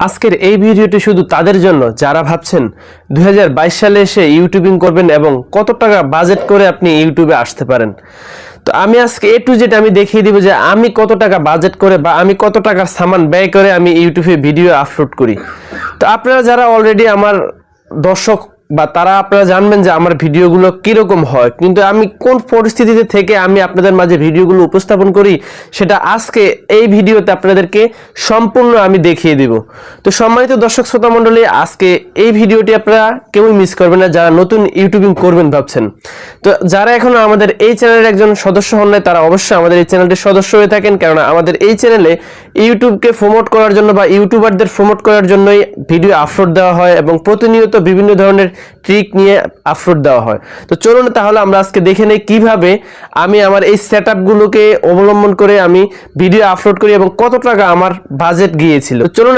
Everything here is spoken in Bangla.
আজকের এই ভিডিওটি শুধু তাদের জন্য যারা ভাবছেন 2022 সালে এসে ইউটিউবিং করবেন এবং কত টাকা বাজেট করে আপনি ইউটিউবে আসতে পারেন। তো আমি আজকে A to Z আমি দেখিয়ে দিব যে আমি কত টাকা বাজেট করে বা আমি কত টাকা সামান ব্যয় করে আমি ইউটিউবে ভিডিও আপলোড করি। তো আপনারা যারা অলরেডি আমার দর্শক বা তারা আপনারা জানবেন যে আমার ভিডিওগুলো কিরকম হয়, কিন্তু আমি কোন পরিস্থিতিতে থেকে আমি আপনাদের মাঝে ভিডিওগুলো উপস্থাপন করি সেটা আজকে এই ভিডিওতে আপনাদেরকে সম্পূর্ণ আমি দেখিয়ে দিব। তো সম্মানিত দর্শক শ্রোতা মণ্ডলী, আজকে এই ভিডিওটি আপনারা কেউই মিস করবেন না যারা নতুন ইউটিউবিং করবেন ভাবছেন। তো যারা এখনো আমাদের এই চ্যানেলের একজন সদস্য হন নাই তারা অবশ্যই আমাদের এই চ্যানেলটির সদস্য হয়ে থাকেন, কারণ আমাদের এই চ্যানেলে ইউটিউবকে প্রমোট করার জন্য বা ইউটিউবারদের প্রমোট করার জন্যই ভিডিও আপলোড দেওয়া হয় এবং প্রতিনিয়ত বিভিন্ন ধরনের ট্রিক নিয়ে আপলোড দেওয়া হয়। তো চলুন তাহলে আমরা আজকে দেখে নেই কিভাবে আমি আমার এই সেটআপগুলোকে অবলম্বন করে আমি ভিডিও আপলোড করি এবং কত টাকা আমার বাজেট গিয়েছিল। তো চলুন